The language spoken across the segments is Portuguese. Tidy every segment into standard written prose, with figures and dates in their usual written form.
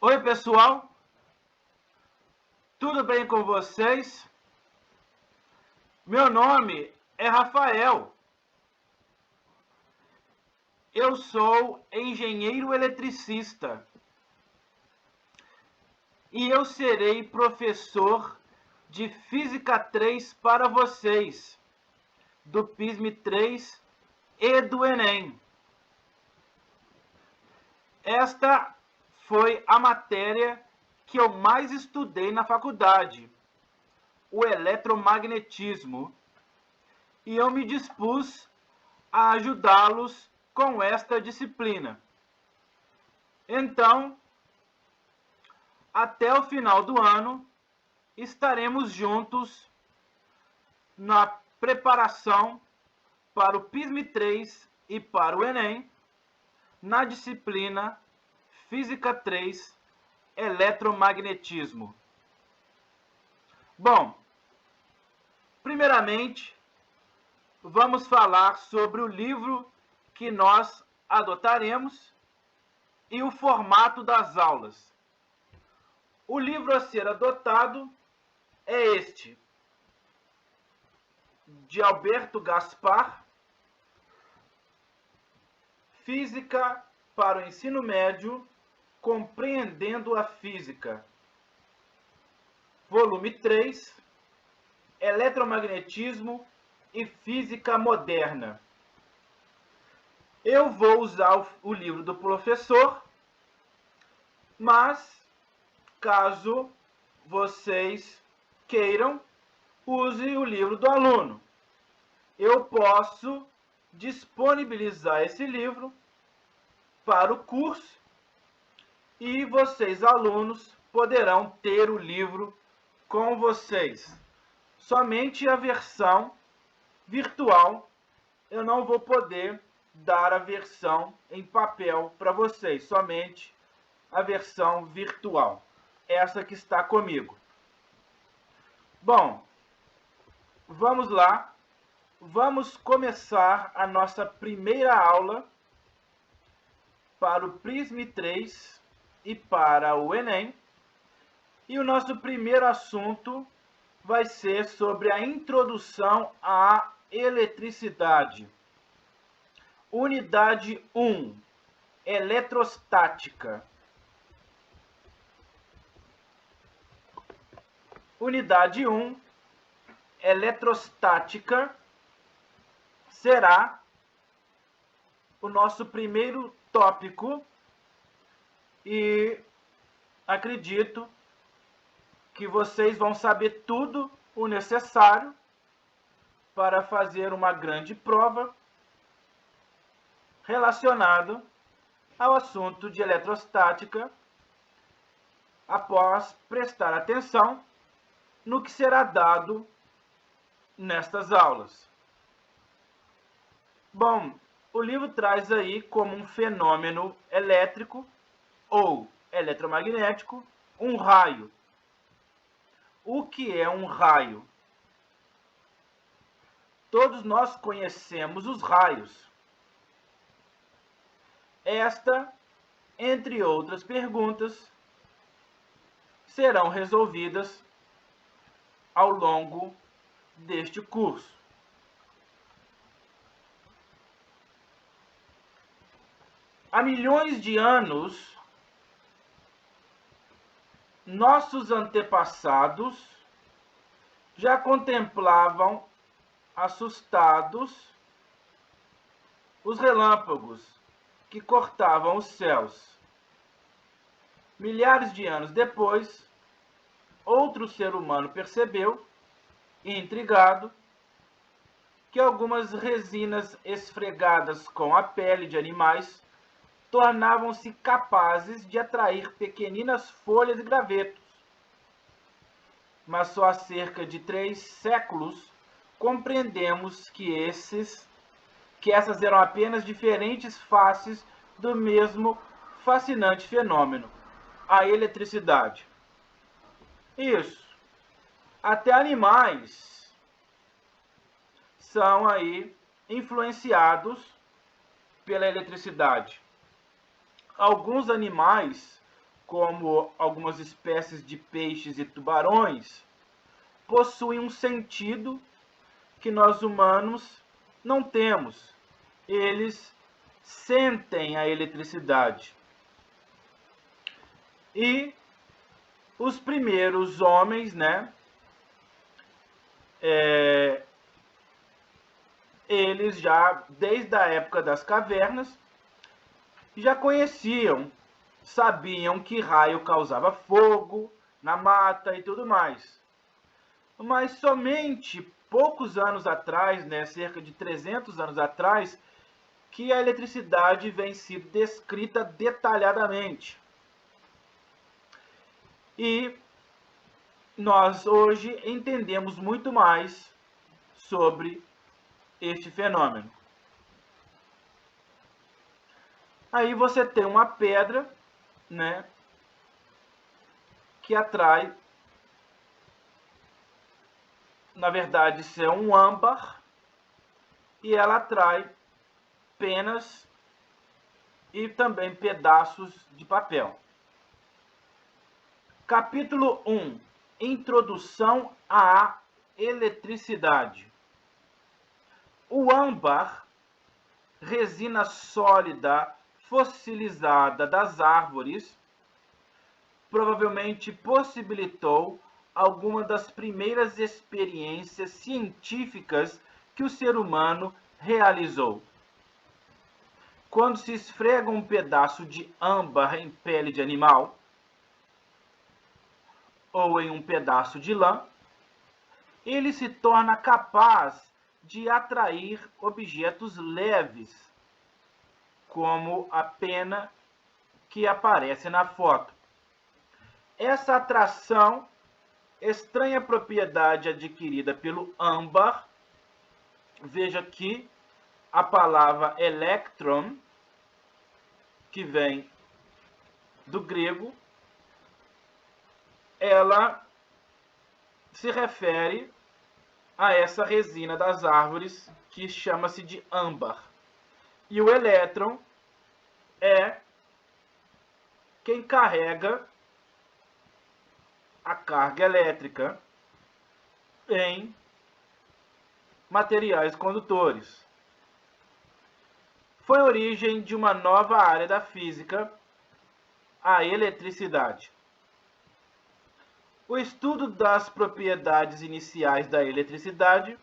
Oi, pessoal, tudo bem com vocês? Meu nome é Rafael. Eu sou engenheiro eletricista e eu serei professor de Física 3 para vocês, do PISM 3 e do Enem. Esta foi a matéria que eu mais estudei na faculdade, o eletromagnetismo, e eu me dispus a ajudá-los com esta disciplina. Então, até o final do ano, estaremos juntos na preparação para o PISM 3 e para o Enem, na disciplina Física 3, Eletromagnetismo. Bom, primeiramente, vamos falar sobre o livro que nós adotaremos e o formato das aulas. O livro a ser adotado é este, de Alberto Gaspar, Física para o Ensino Médio, Compreendendo a Física. Volume 3, Eletromagnetismo e Física Moderna. Eu vou usar o livro do professor, mas, caso vocês queiram, use o livro do aluno. Eu posso disponibilizar esse livro para o curso e vocês, alunos, poderão ter o livro com vocês. Somente a versão virtual, eu não vou poder dar a versão em papel para vocês, somente a versão virtual, essa que está comigo. Bom, vamos lá, vamos começar a nossa primeira aula para o PISM 3 e para o Enem, e o nosso primeiro assunto vai ser sobre a introdução à eletricidade. Unidade 1, eletrostática. Unidade 1, eletrostática, será o nosso primeiro tópico e acredito que vocês vão saber tudo o necessário para fazer uma grande prova relacionado ao assunto de eletrostática, após prestar atenção no que será dado nestas aulas. Bom, o livro traz aí como um fenômeno elétrico ou eletromagnético um raio. O que é um raio? Todos nós conhecemos os raios. Esta, entre outras perguntas, serão resolvidas ao longo deste curso. Há milhões de anos, nossos antepassados já contemplavam assustados os relâmpagos que cortavam os céus. Milhares de anos depois, outro ser humano percebeu, intrigado, que algumas resinas esfregadas com a pele de animais tornavam-se capazes de atrair pequeninas folhas e gravetos. Mas só há cerca de 3 séculos compreendemos que essas eram apenas diferentes faces do mesmo fascinante fenômeno, a eletricidade. Isso. Até animais são aí influenciados pela eletricidade. Alguns animais como algumas espécies de peixes e tubarões, possuem um sentido que nós humanos não temos. Eles sentem a eletricidade. E os primeiros homens, né, eles já, desde a época das cavernas, já conheciam, sabiam que raio causava fogo na mata e tudo mais. Mas somente poucos anos atrás, né, cerca de 300 anos atrás, que a eletricidade vem sendo descrita detalhadamente. E nós hoje entendemos muito mais sobre este fenômeno. Aí você tem uma pedra, né, que atrai, na verdade isso é um âmbar, e ela atrai penas e também pedaços de papel. Capítulo 1. Introdução à eletricidade. O âmbar, resina sólida fossilizada das árvores, provavelmente possibilitou alguma das primeiras experiências científicas que o ser humano realizou. Quando se esfrega um pedaço de âmbar em pele de animal, ou em um pedaço de lã, ele se torna capaz de atrair objetos leves, como a pena que aparece na foto. Essa atração, estranha propriedade adquirida pelo âmbar, veja aqui a palavra electron, que vem do grego, ela se refere a essa resina das árvores que chama-se de âmbar. E o elétron é quem carrega a carga elétrica em materiais condutores. Foi a origem de uma nova área da física, a eletricidade. O estudo das propriedades iniciais da eletricidade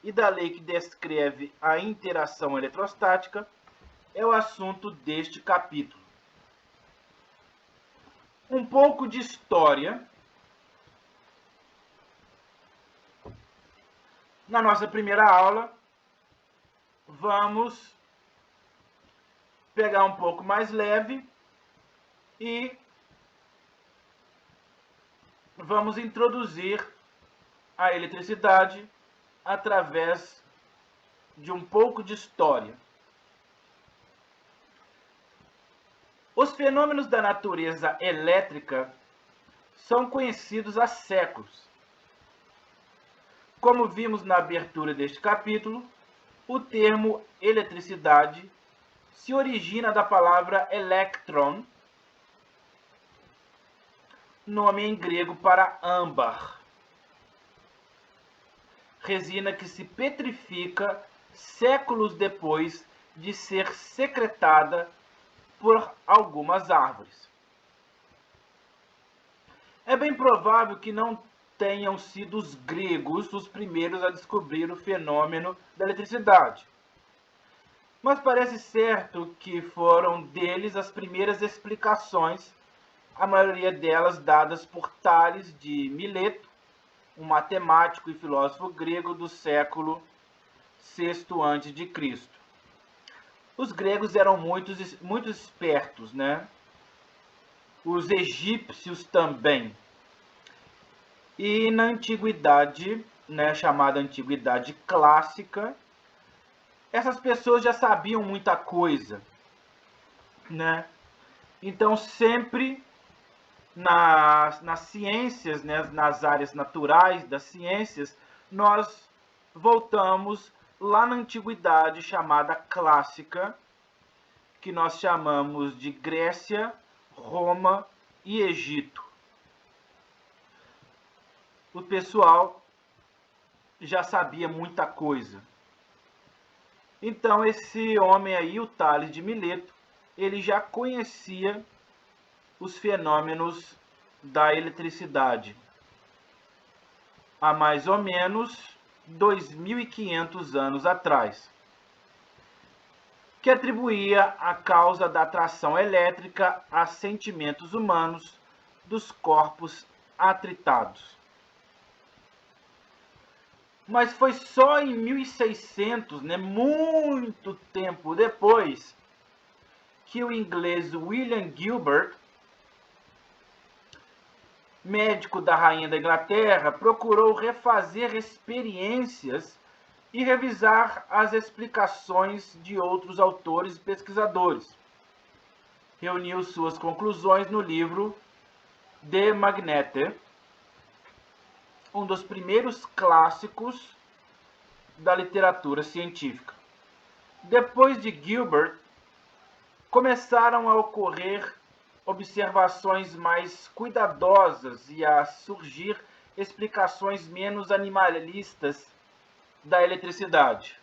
e da lei que descreve a interação eletrostática é o assunto deste capítulo. Um pouco de história. Na nossa primeira aula, vamos pegar um pouco mais leve e vamos introduzir a eletricidade através de um pouco de história. Os fenômenos da natureza elétrica são conhecidos há séculos. Como vimos na abertura deste capítulo, o termo eletricidade se origina da palavra electron, nome em grego para âmbar, resina que se petrifica séculos depois de ser secretada por algumas árvores. É bem provável que não tenham sido os gregos os primeiros a descobrir o fenômeno da eletricidade, mas parece certo que foram deles as primeiras explicações, a maioria delas dadas por Tales de Mileto, um matemático e filósofo grego do século VI a.C. Os gregos eram muito espertos, né? Os egípcios também. E na antiguidade, né, chamada antiguidade clássica, essas pessoas já sabiam muita coisa, né? Então sempre nas ciências, né, nas áreas naturais das ciências, nós voltamos lá na antiguidade chamada clássica, que nós chamamos de Grécia, Roma e Egito. O pessoal já sabia muita coisa. Então esse homem aí, o Tales de Mileto, ele já conhecia os fenômenos da eletricidade há mais ou menos 2.500 anos atrás, que atribuía a causa da atração elétrica a sentimentos humanos dos corpos atritados. Mas foi só em 1600, muito tempo depois, que o inglês William Gilbert, médico da rainha da Inglaterra, procurou refazer experiências e revisar as explicações de outros autores e pesquisadores. Reuniu suas conclusões no livro De Magnete, um dos primeiros clássicos da literatura científica. Depois de Gilbert, começaram a ocorrer observações mais cuidadosas e a surgir explicações menos animalistas da eletricidade.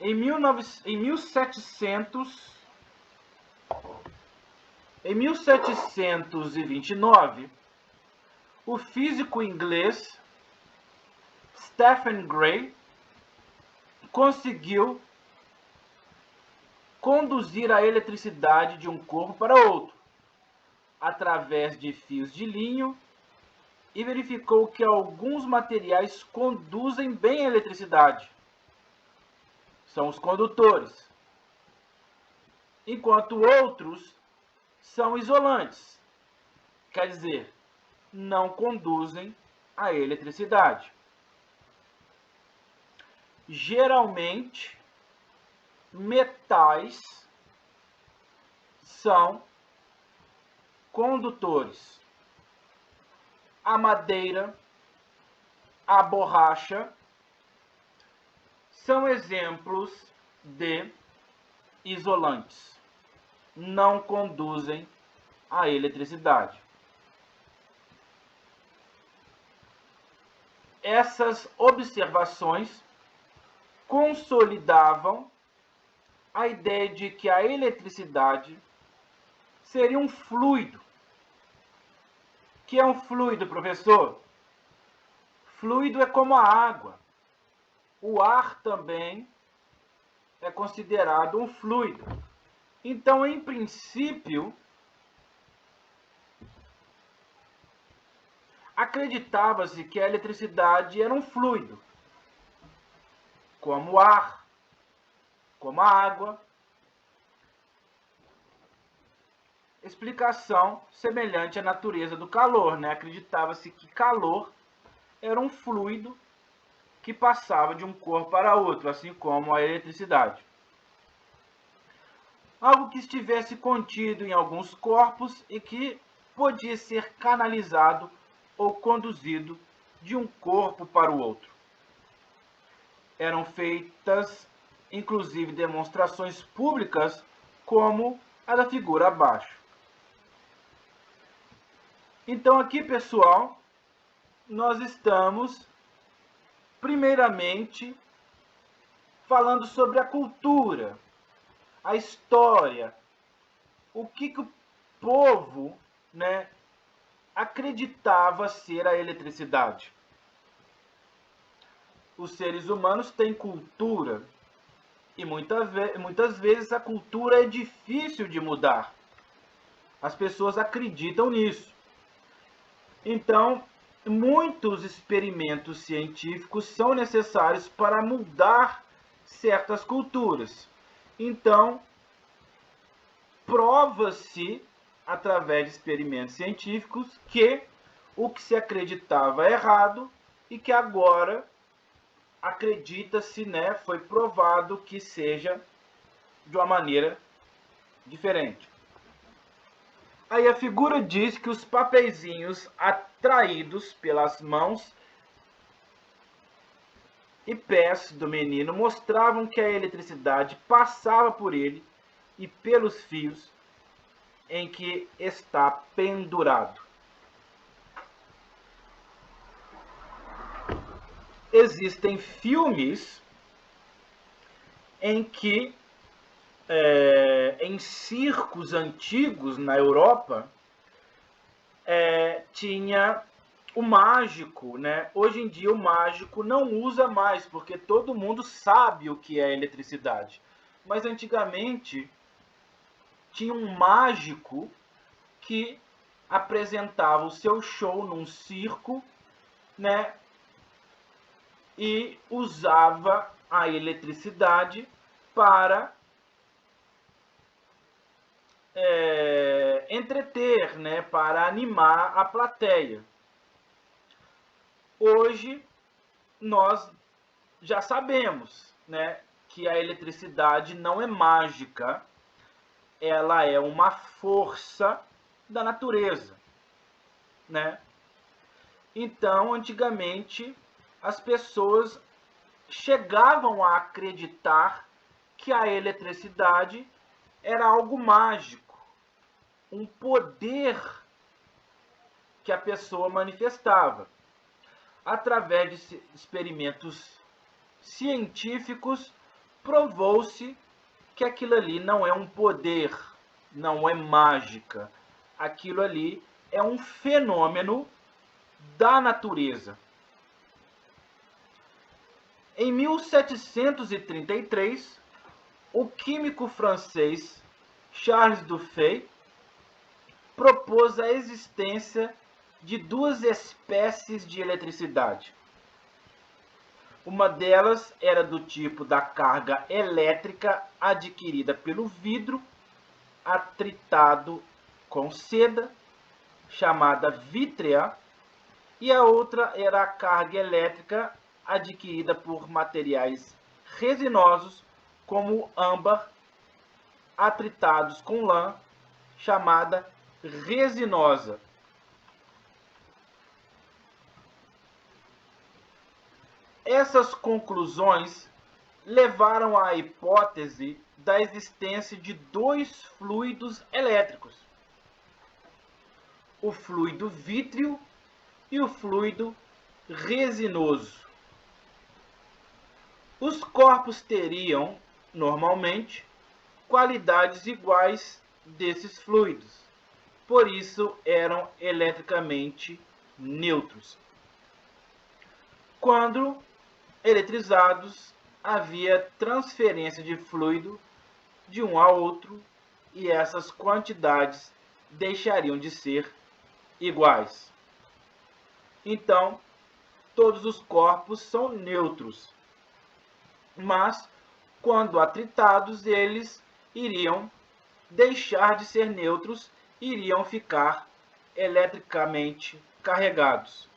Em 1729, o físico inglês Stephen Gray conseguiu conduzir a eletricidade de um corpo para outro, através de fios de linho, e verificou que alguns materiais conduzem bem a eletricidade. São os condutores, enquanto outros são isolantes, quer dizer, não conduzem a eletricidade. Geralmente, metais são condutores. A madeira, a borracha são exemplos de isolantes. Não conduzem a eletricidade. Essas observações consolidavam a ideia de que a eletricidade seria um fluido. O que é um fluido, professor? Fluido é como a água. O ar também é considerado um fluido. Então, em princípio, acreditava-se que a eletricidade era um fluido, como o ar, como a água. Explicação semelhante à natureza do calor, né? Acreditava-se que calor era um fluido que passava de um corpo para outro, assim como a eletricidade. Algo que estivesse contido em alguns corpos e que podia ser canalizado ou conduzido de um corpo para o outro. Eram feitas, inclusive, demonstrações públicas, como a da figura abaixo. Então, aqui, pessoal, nós estamos, primeiramente, falando sobre a cultura, a história, o que o povo, né, acreditava ser a eletricidade. Os seres humanos têm cultura e muitas vezes a cultura é difícil de mudar. As pessoas acreditam nisso. Então, muitos experimentos científicos são necessários para mudar certas culturas. Então, prova-se, através de experimentos científicos, que o que se acreditava errado e que agora acredita-se, né, foi provado que seja de uma maneira diferente. Aí a figura diz que os papeizinhos atraídos pelas mãos e pés do menino mostravam que a eletricidade passava por ele e pelos fios em que está pendurado. Existem filmes em que, em circos antigos na Europa, tinha o mágico, né? Hoje em dia o mágico não usa mais, porque todo mundo sabe o que é eletricidade. Mas antigamente tinha um mágico que apresentava o seu show num circo, né? E usava a eletricidade para entreter, né? Para animar a plateia. Hoje nós já sabemos, né, que a eletricidade não é mágica, ela é uma força da natureza, né? Então, antigamente, as pessoas chegavam a acreditar que a eletricidade era algo mágico, um poder que a pessoa manifestava. Através de experimentos científicos, provou-se que aquilo ali não é um poder, não é mágica. Aquilo ali é um fenômeno da natureza. Em 1733, o químico francês Charles Dufay propôs a existência de duas espécies de eletricidade. Uma delas era do tipo da carga elétrica adquirida pelo vidro atritado com seda, chamada vítrea, e a outra era a carga elétrica adquirida por materiais resinosos, como âmbar, atritados com lã, chamada resinosa. Essas conclusões levaram à hipótese da existência de dois fluidos elétricos: o fluido vítreo e o fluido resinoso. Os corpos teriam, normalmente, qualidades iguais desses fluidos, por isso eram eletricamente neutros. Quando eletrizados, havia transferência de fluido de um a outro e essas quantidades deixariam de ser iguais. Então, todos os corpos são neutros, mas quando atritados, eles iriam deixar de ser neutros e iriam ficar eletricamente carregados.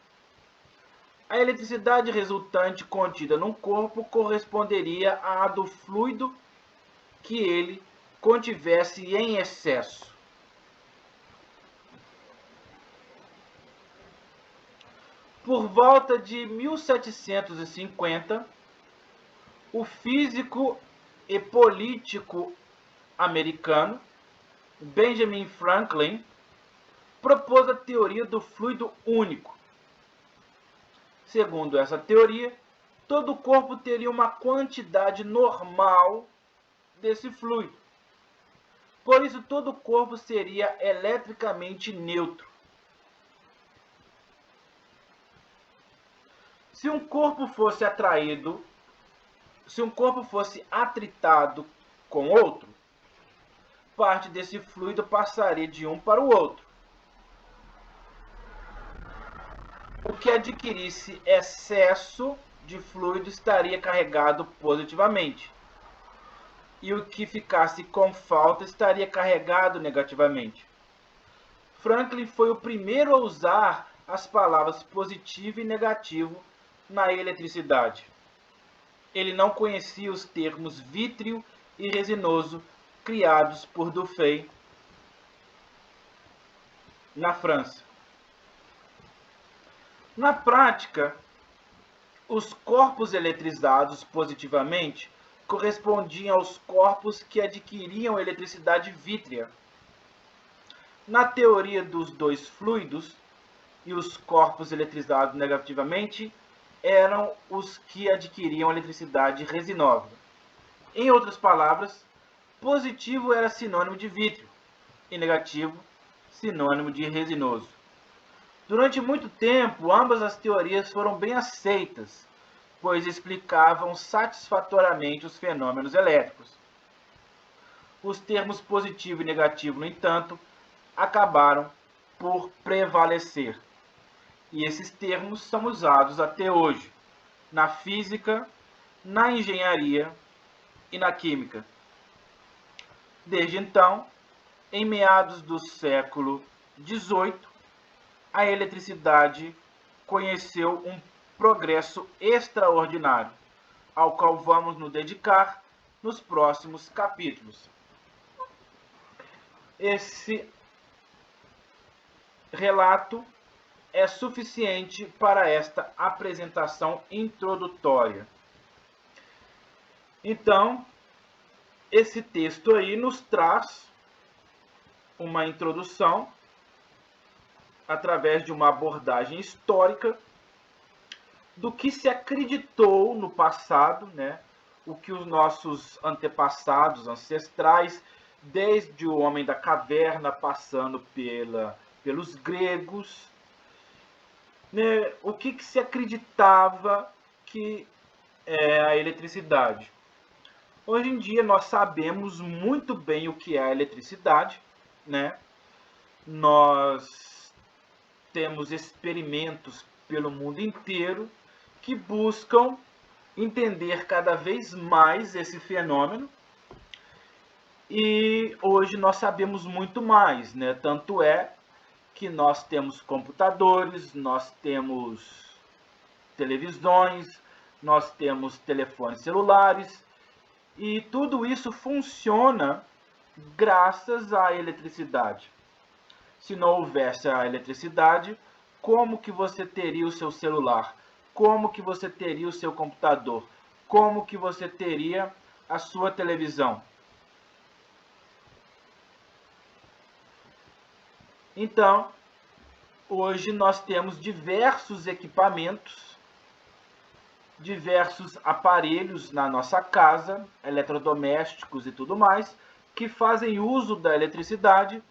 A eletricidade resultante contida num corpo corresponderia à do fluido que ele contivesse em excesso. Por volta de 1750, o físico e político americano Benjamin Franklin propôs a teoria do fluido único. Segundo essa teoria, todo corpo teria uma quantidade normal desse fluido. Por isso, todo corpo seria eletricamente neutro. Se um corpo fosse atritado com outro, parte desse fluido passaria de um para o outro. O que adquirisse excesso de fluido estaria carregado positivamente, e o que ficasse com falta estaria carregado negativamente. Franklin foi o primeiro a usar as palavras positivo e negativo na eletricidade. Ele não conhecia os termos vítreo e resinoso criados por Dufay na França. Na prática, os corpos eletrizados positivamente correspondiam aos corpos que adquiriam eletricidade vítrea. Na teoria dos dois fluidos e os corpos eletrizados negativamente eram os que adquiriam eletricidade resinosa. Em outras palavras, positivo era sinônimo de vítreo e negativo sinônimo de resinoso. Durante muito tempo, ambas as teorias foram bem aceitas, pois explicavam satisfatoriamente os fenômenos elétricos. Os termos positivo e negativo, no entanto, acabaram por prevalecer. E esses termos são usados até hoje, na física, na engenharia e na química. Desde então, em meados do século XVIII, a eletricidade conheceu um progresso extraordinário, ao qual vamos nos dedicar nos próximos capítulos. Esse relato é suficiente para esta apresentação introdutória. Então, esse texto aí nos traz uma introdução através de uma abordagem histórica do que se acreditou no passado, né? O que os nossos antepassados, ancestrais, desde o homem da caverna, passando pelos gregos, né? O que se acreditava que é a eletricidade. Hoje em dia nós sabemos muito bem o que é a eletricidade, né? Nós temos experimentos pelo mundo inteiro que buscam entender cada vez mais esse fenômeno. E hoje nós sabemos muito mais, né? Tanto é que nós temos computadores, nós temos televisões, nós temos telefones celulares, e tudo isso funciona graças à eletricidade. Se não houvesse a eletricidade, como que você teria o seu celular? Como que você teria o seu computador? Como que você teria a sua televisão? Então, hoje nós temos diversos equipamentos, diversos aparelhos na nossa casa, eletrodomésticos e tudo mais, que fazem uso da eletricidade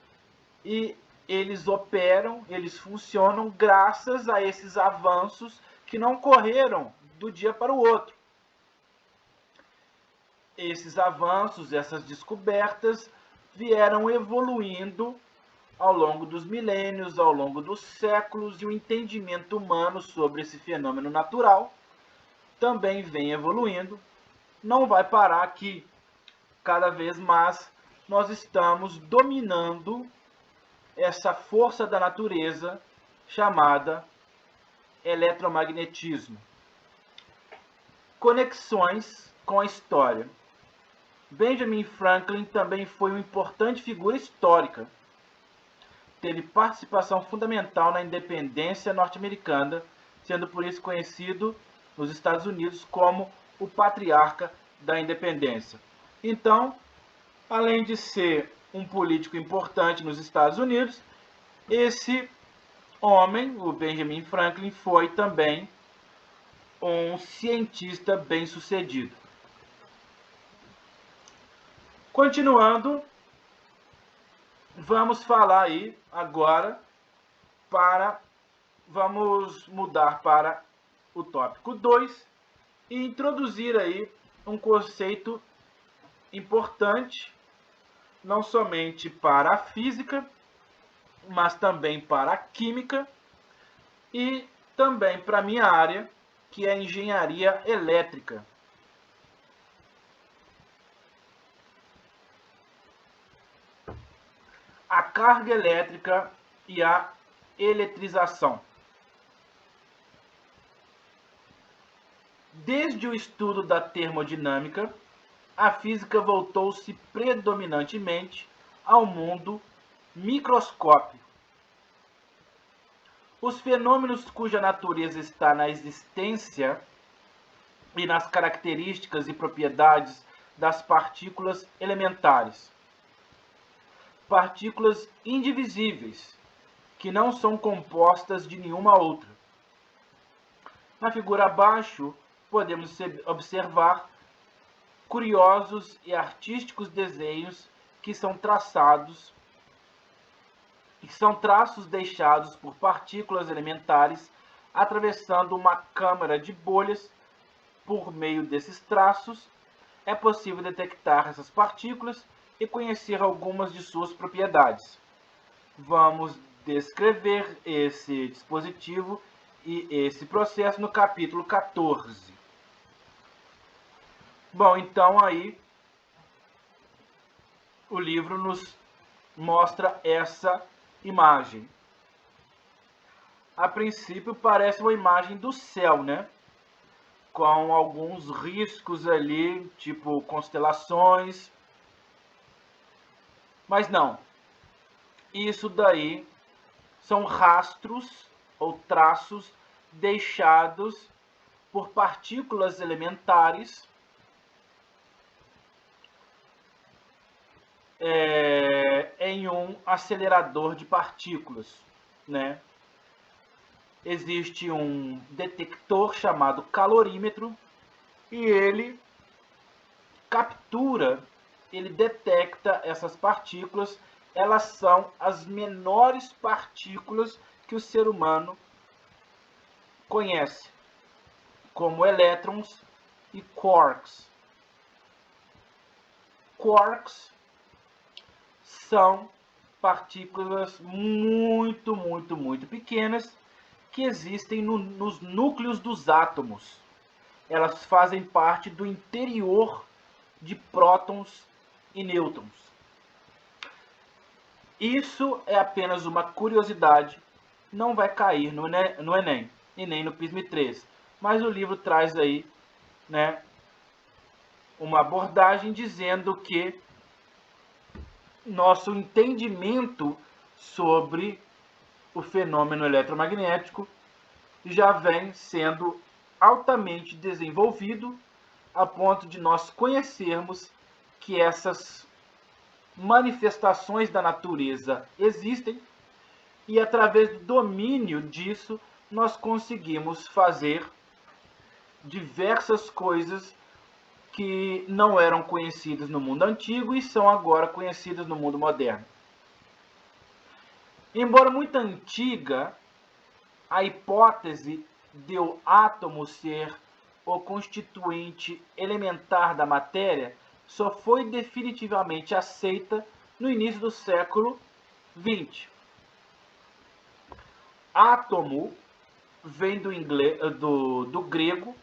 e eles operam, eles funcionam graças a esses avanços que não ocorreram do dia para o outro. Esses avanços, essas descobertas vieram evoluindo ao longo dos milênios, ao longo dos séculos, e o entendimento humano sobre esse fenômeno natural também vem evoluindo. Não vai parar aqui. Cada vez mais nós estamos dominando essa força da natureza chamada eletromagnetismo. Conexões com a história. Benjamin Franklin também foi uma importante figura histórica. Teve participação fundamental na independência norte-americana, sendo por isso conhecido nos Estados Unidos como o patriarca da independência. Então, além de ser um político importante nos Estados Unidos, esse homem, o Benjamin Franklin, foi também um cientista bem-sucedido. Continuando, vamos falar aí agora vamos mudar para o tópico 2 e introduzir aí um conceito importante, não somente para a física, mas também para a química e também para a minha área, que é a engenharia elétrica. A carga elétrica e a eletrização. Desde o estudo da termodinâmica, a física voltou-se predominantemente ao mundo microscópico. Os fenômenos cuja natureza está na existência e nas características e propriedades das partículas elementares. partículas indivisíveis, que não são compostas de nenhuma outra. Na figura abaixo, podemos observar curiosos e artísticos desenhos que são traços deixados por partículas elementares atravessando uma câmara de bolhas. Por meio desses traços, é possível detectar essas partículas e conhecer algumas de suas propriedades. Vamos descrever esse dispositivo e esse processo no capítulo 14. Bom, então aí o livro nos mostra essa imagem. A princípio parece uma imagem do céu, né? Com alguns riscos ali, tipo constelações. Mas não. Isso daí são rastros ou traços deixados por partículas elementares em um acelerador de partículas, né? Existe um detector chamado calorímetro e ele captura, ele detecta essas partículas. Elas são as menores partículas que o ser humano conhece, como elétrons e quarks. Quarks são partículas muito pequenas que existem nos núcleos dos átomos. Elas fazem parte do interior de prótons e nêutrons. Isso é apenas uma curiosidade, não vai cair no Enem e nem no PISM 3, mas o livro traz aí, né, uma abordagem dizendo que nosso entendimento sobre o fenômeno eletromagnético já vem sendo altamente desenvolvido a ponto de nós conhecermos que essas manifestações da natureza existem e através do domínio disso nós conseguimos fazer diversas coisas que não eram conhecidas no mundo antigo e são agora conhecidas no mundo moderno. Embora muito antiga, a hipótese de o átomo ser o constituinte elementar da matéria só foi definitivamente aceita no início do século XX. Átomo vem do grego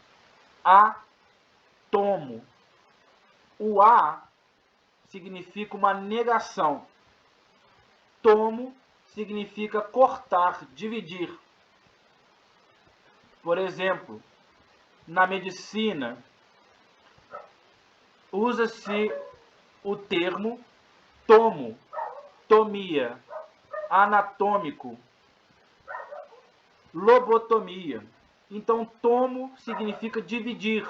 átomo. O A significa uma negação. Tomo significa cortar, dividir. Por exemplo, na medicina, usa-se o termo tomo, tomia, anatômico, lobotomia. Então, tomo significa dividir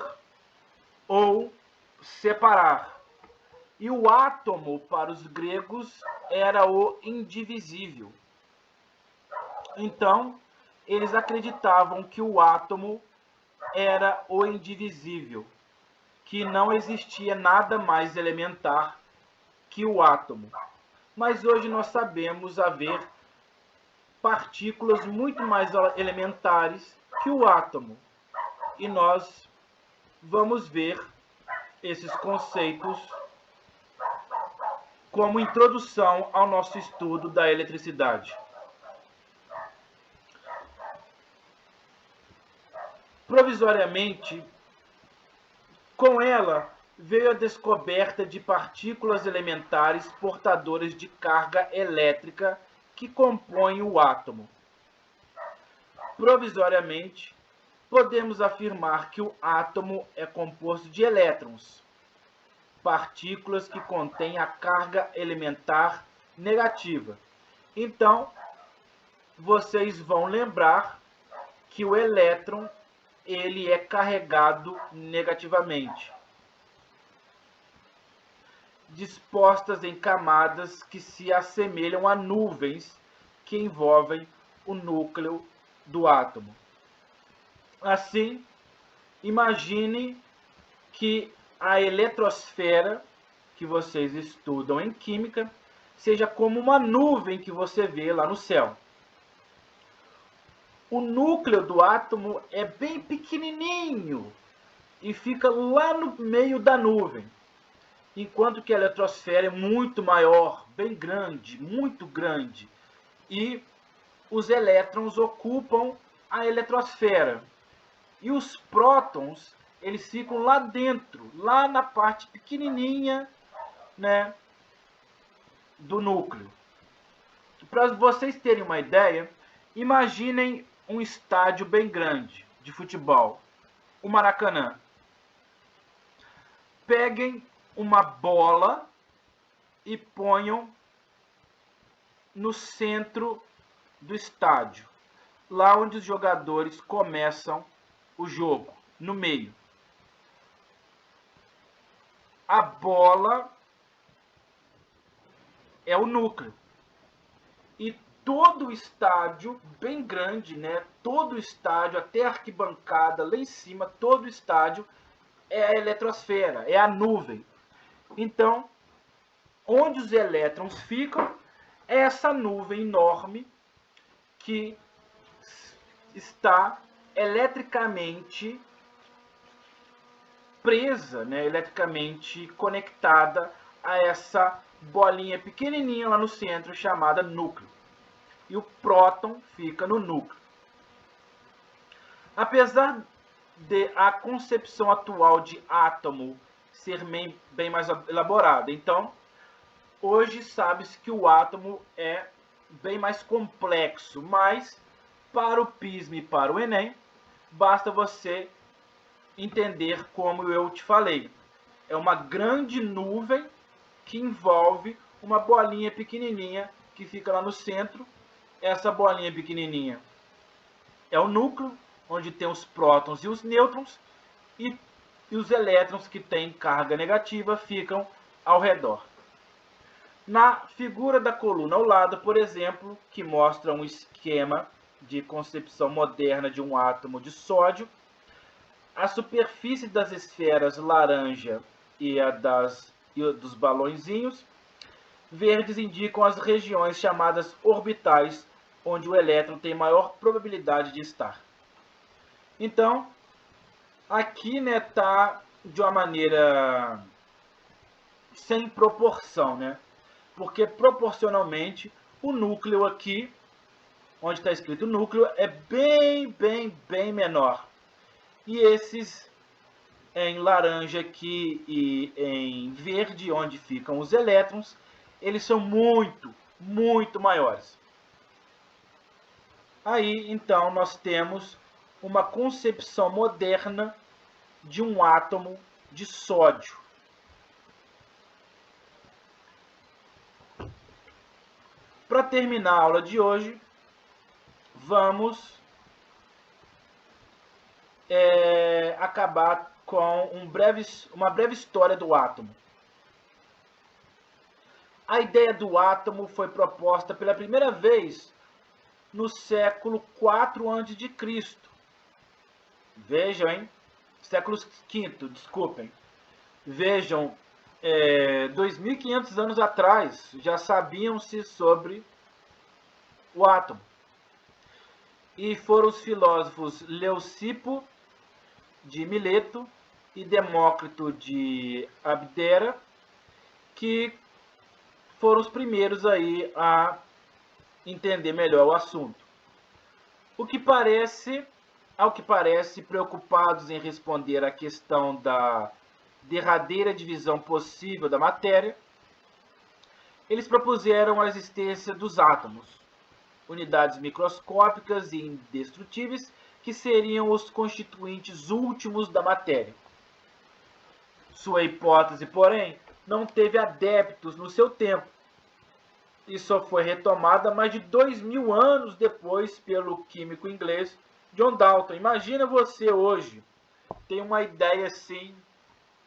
ou separar. E o átomo, para os gregos, era o indivisível. Então, eles acreditavam que o átomo era o indivisível, que não existia nada mais elementar que o átomo. Mas hoje nós sabemos haver partículas muito mais elementares que o átomo. E nós vamos ver esses conceitos como introdução ao nosso estudo da eletricidade. Provisoriamente, com ela veio a descoberta de partículas elementares portadoras de carga elétrica que compõem o átomo. Provisoriamente, podemos afirmar que o átomo é composto de elétrons, partículas que contêm a carga elementar negativa. Então, vocês vão lembrar que o elétron ele é carregado negativamente. dispostas em camadas que se assemelham a nuvens que envolvem o núcleo do átomo. Assim, imagine que a eletrosfera que vocês estudam em química seja como uma nuvem que você vê lá no céu. O núcleo do átomo é bem pequenininho e fica lá no meio da nuvem, enquanto que a eletrosfera é muito maior, bem grande, muito grande, e os elétrons ocupam a eletrosfera. E os prótons, eles ficam lá dentro, lá na parte pequenininha, né, do núcleo. Para vocês terem uma ideia, imaginem um estádio bem grande de futebol, o Maracanã. Peguem uma bola e ponham no centro do estádio, lá onde os jogadores começam o jogo, no meio. A bola é o núcleo. E todo o estádio, bem grande, né? Todo o estádio, até a arquibancada lá em cima, todo o estádio é a eletrosfera, é a nuvem. Então, onde os elétrons ficam, é essa nuvem enorme que está eletricamente presa, né? Eletricamente conectada a essa bolinha pequenininha lá no centro chamada núcleo. E o próton fica no núcleo. Apesar de a concepção atual de átomo ser bem mais elaborada, então, hoje sabe-se que o átomo é bem mais complexo, mas para o PISM e para o Enem, basta você entender como eu te falei. É uma grande nuvem que envolve uma bolinha pequenininha que fica lá no centro. Essa bolinha pequenininha é o núcleo, onde tem os prótons e os nêutrons, e os elétrons que têm carga negativa ficam ao redor. Na figura da coluna ao lado, por exemplo, que mostra um esquema de concepção moderna de um átomo de sódio, a superfície das esferas laranja e a dos balõezinhos verdes indicam as regiões chamadas orbitais, onde o elétron tem maior probabilidade de estar. Então, aqui está de uma maneira sem proporção, né? Porque proporcionalmente o núcleo aqui, onde está escrito núcleo, é bem menor. E esses em laranja aqui e em verde, onde ficam os elétrons, eles são muito maiores. Aí, então, nós temos uma concepção moderna de um átomo de sódio. Para terminar a aula de hoje, vamos acabar com uma breve história do átomo. A ideia do átomo foi proposta pela primeira vez no século IV a.C. Vejam, hein? Século V, desculpem. Vejam, 2.500 anos atrás já sabiam-se sobre o átomo. E foram os filósofos Leucipo de Mileto e Demócrito de Abdera que foram os primeiros aí a entender melhor o assunto. Ao que parece, preocupados em responder à questão da derradeira divisão possível da matéria, eles propuseram a existência dos átomos, unidades microscópicas e indestrutíveis que seriam os constituintes últimos da matéria. Sua hipótese, porém, não teve adeptos no seu tempo, e só foi retomada mais de 2.000 anos depois pelo químico inglês John Dalton. Imagina você hoje, tem uma ideia assim,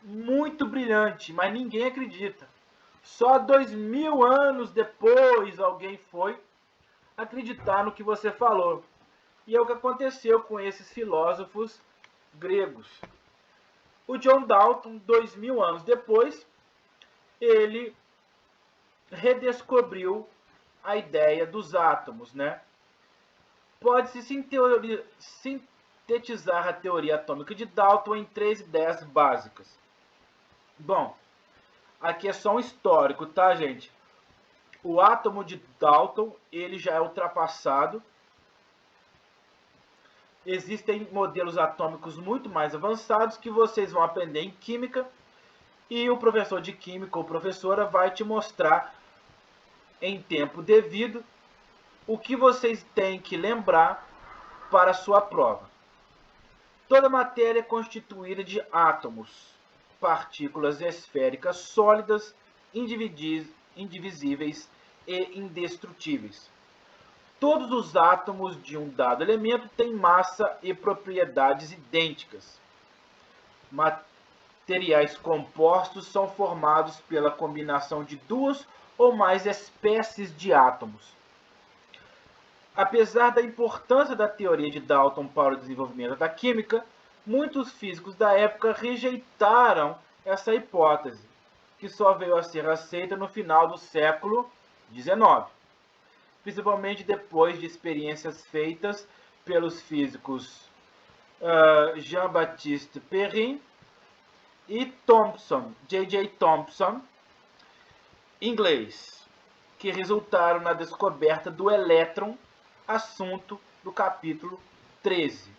muito brilhante, mas ninguém acredita. Só 2000 anos depois alguém foi acreditar no que você falou. E é o que aconteceu com esses filósofos gregos. O John Dalton, 2000 anos depois, ele redescobriu a ideia dos átomos, né? Pode-se sintetizar a teoria atômica de Dalton em 3 ideias básicas. Bom, aqui é só um histórico, tá, gente? O átomo de Dalton, ele já é ultrapassado. Existem modelos atômicos muito mais avançados que vocês vão aprender em química e o professor de química ou professora vai te mostrar em tempo devido o que vocês têm que lembrar para a sua prova. Toda matéria é constituída de átomos, partículas esféricas sólidas, indivisíveis e indestrutíveis. Todos os átomos de um dado elemento têm massa e propriedades idênticas. Materiais compostos são formados pela combinação de duas ou mais espécies de átomos. Apesar da importância da teoria de Dalton para o desenvolvimento da química, muitos físicos da época rejeitaram essa hipótese, que só veio a ser aceita no final do século XIX, principalmente depois de experiências feitas pelos físicos Jean-Baptiste Perrin e Thomson, J.J. Thomson, inglês, que resultaram na descoberta do elétron, assunto do capítulo 13.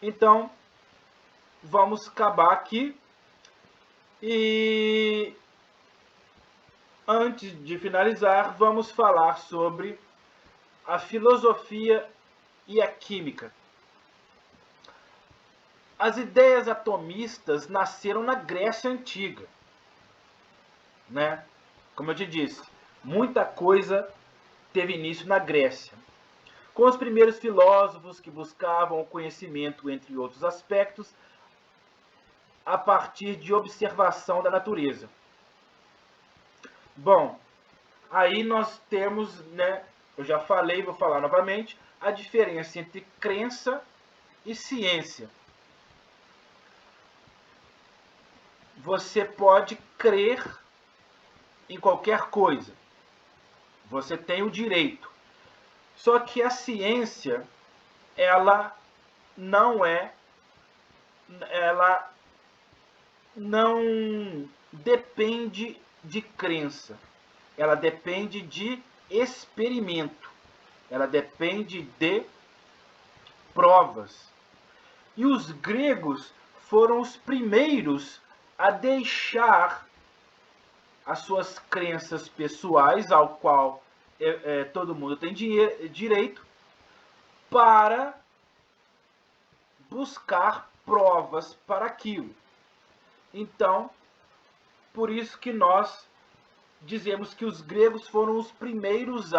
Então, vamos acabar aqui e antes de finalizar, vamos falar sobre a filosofia e a química. As ideias atomistas nasceram na Grécia Antiga, né? Como eu te disse, muita coisa teve início na Grécia, com os primeiros filósofos que buscavam o conhecimento, entre outros aspectos, a partir de observação da natureza. Bom, aí nós temos, né, eu já falei, vou falar novamente, a diferença entre crença e ciência. Você pode crer em qualquer coisa. Você tem o direito. Só que a ciência, ela não depende de crença. Ela depende de experimento. Ela depende de provas. E os gregos foram os primeiros a deixar as suas crenças pessoais, ao qual todo mundo tem direito, para buscar provas para aquilo. Então, por isso que nós dizemos que os gregos foram os primeiros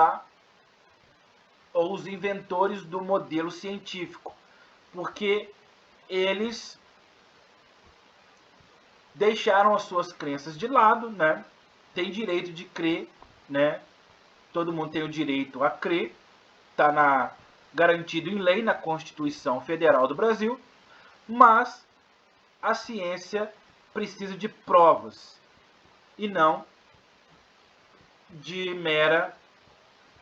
ou os inventores do modelo científico, porque eles deixaram as suas crenças de lado, né? Tem direito de crer, né? Todo mundo tem o direito a crer, está garantido em lei na Constituição Federal do Brasil, mas a ciência precisa de provas e não de mera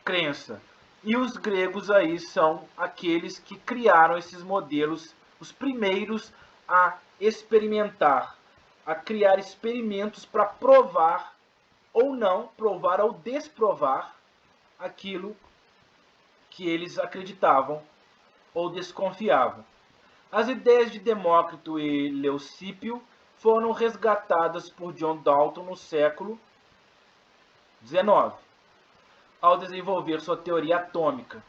crença. E os gregos aí são aqueles que criaram esses modelos, os primeiros a experimentar, a criar experimentos para provar ou não, provar ou desprovar aquilo que eles acreditavam ou desconfiavam. As ideias de Demócrito e Leucípio foram resgatadas por John Dalton no século XIX, ao desenvolver sua teoria atômica,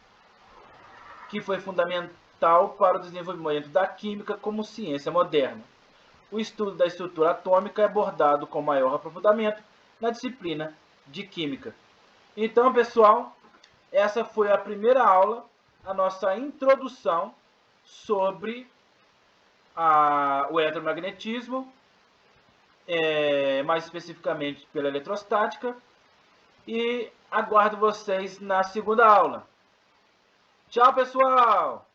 que foi fundamental para o desenvolvimento da química como ciência moderna. O estudo da estrutura atômica é abordado com maior aprofundamento na disciplina de química. Então, pessoal, essa foi a primeira aula, a nossa introdução sobre o eletromagnetismo, mais especificamente pela eletrostática, e aguardo vocês na segunda aula. Tchau, pessoal!